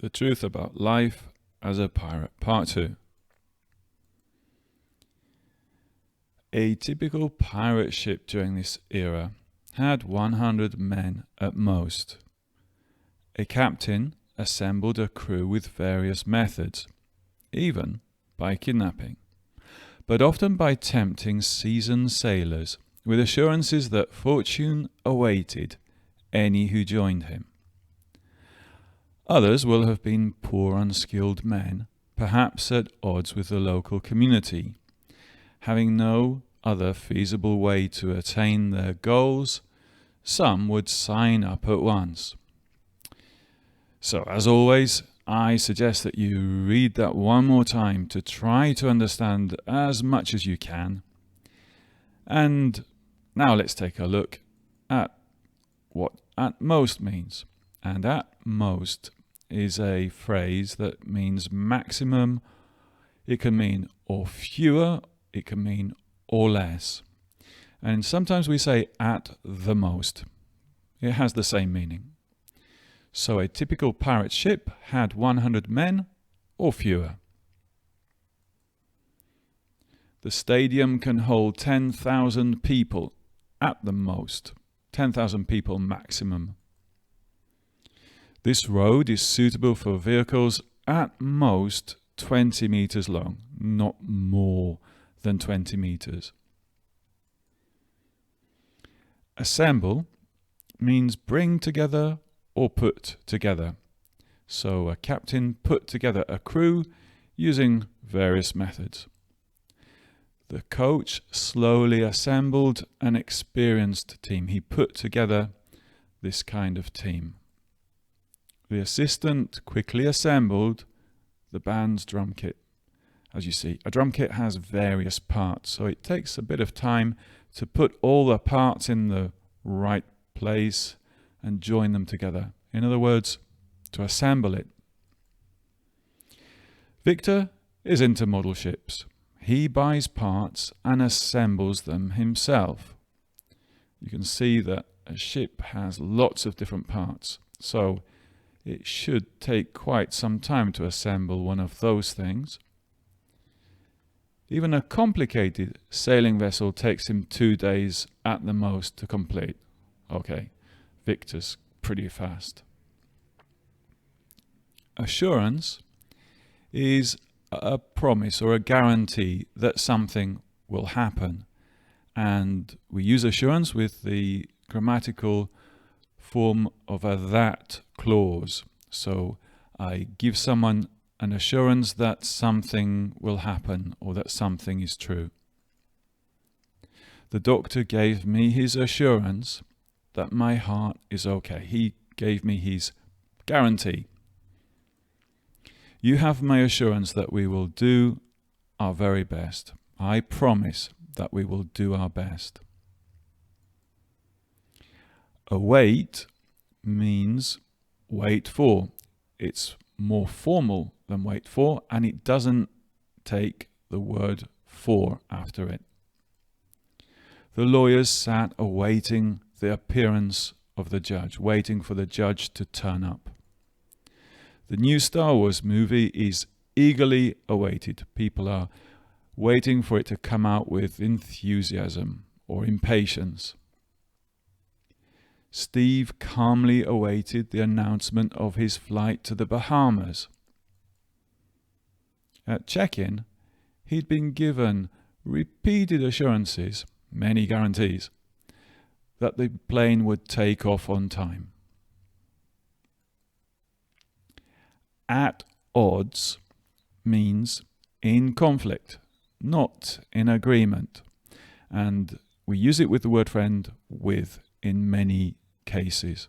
The Truth About Life as a Pirate, Part 2. A typical pirate ship during this era had 100 men at most. A captain assembled a crew with various methods, even by kidnapping, but often by tempting seasoned sailors with assurances that fortune awaited any who joined him. Others will have been poor, unskilled men, perhaps at odds with the local community, having no other feasible way to attain their goals. Some would sign up at once. So, as always, I suggest that you read that one more time to try to understand as much as you can. And now let's take a look at what at most means. And at most is a phrase that means maximum. It can mean or fewer, it can mean or less. And sometimes we say at the most. It has the same meaning. So a typical pirate ship had 100 men or fewer. The stadium can hold 10,000 people at the most, 10,000 people maximum. This road is suitable for vehicles at most 20 meters long, not more than 20 meters. Assemble means bring together or put together. So a captain put together a crew using various methods. The coach slowly assembled an experienced team. He put together this kind of team. The assistant quickly assembled the band's drum kit. As you see, a drum kit has various parts, so it takes a bit of time to put all the parts in the right place and join them together. In other words, to assemble it. Victor is into model ships. He buys parts and assembles them himself. You can see that a ship has lots of different parts, so it should take quite some time to assemble one of those things. Even a complicated sailing vessel takes him 2 days at the most to complete. Okay, Victor's pretty fast. Assurance is a promise or a guarantee that something will happen. And we use assurance with the grammatical form of a that clause. So I give someone an assurance that something will happen or that something is true. The doctor gave me his assurance that my heart is okay. He gave me his guarantee. You have my assurance that we will do our very best. I promise that we will do our best. Await means wait for. It's more formal than wait for, and it doesn't take the word for after it. The lawyers sat awaiting the appearance of the judge, waiting for the judge to turn up. The new Star Wars movie is eagerly awaited. People are waiting for it to come out with enthusiasm or impatience. Steve calmly awaited the announcement of his flight to the Bahamas. At check-in, he'd been given repeated assurances, many guarantees, that the plane would take off on time. At odds means in conflict, not in agreement. And we use it with the word friend with in many cases.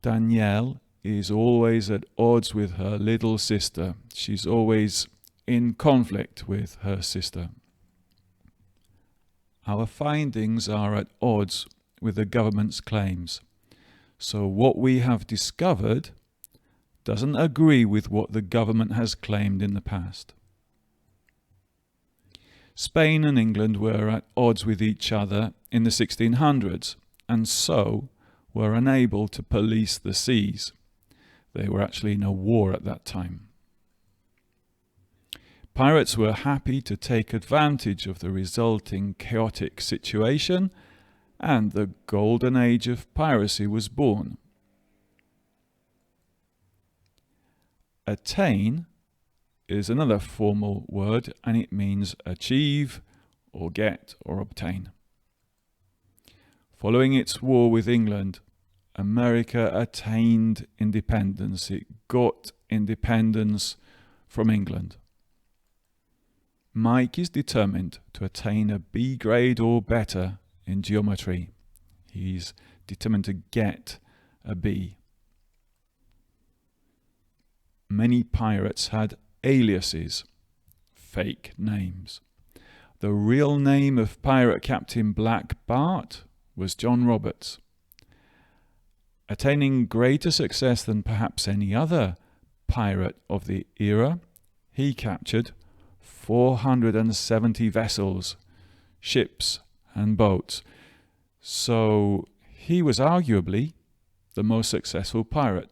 Danielle is always at odds with her little sister. She's always in conflict with her sister. Our findings are at odds with the government's claims. So what we have discovered doesn't agree with what the government has claimed in the past. Spain and England were at odds with each other in the 1600s, and so were unable to police the seas. They were actually in a war at that time. Pirates were happy to take advantage of the resulting chaotic situation, and the golden age of piracy was born. Attain is another formal word, and it means achieve or get or obtain. Following its war with England, America attained independence. It got independence from England. Mike is determined to attain a B grade or better in geometry. He's determined to get a B. Many pirates had aliases, fake names. The real name of pirate Captain Black Bart was John Roberts. Attaining greater success than perhaps any other pirate of the era, he captured 470 vessels, ships and boats. So he was arguably the most successful pirate.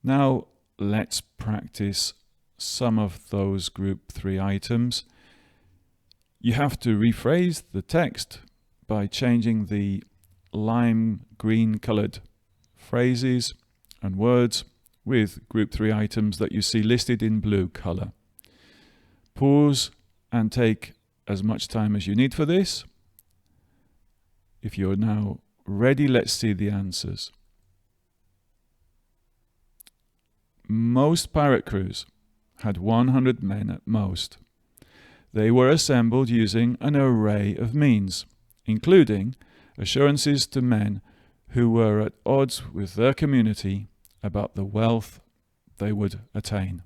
Now let's practice some of those group 3 items. You have to rephrase the text by changing the lime green colored phrases and words with group 3 items that you see listed in blue color. Pause and take as much time as you need for this. If you're now ready, let's see the answers. Most pirate crews had 100 men at most. They were assembled using an array of means, including assurances to men who were at odds with their community about the wealth they would attain.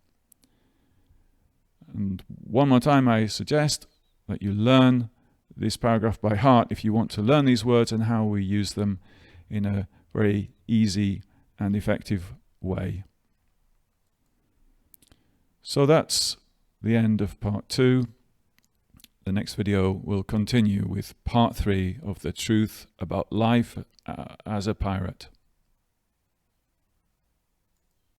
And one more time, I suggest that you learn this paragraph by heart if you want to learn these words and how we use them in a very easy and effective way. So that's the end of part 2. The next video will continue with part 3 of the truth about life as a pirate.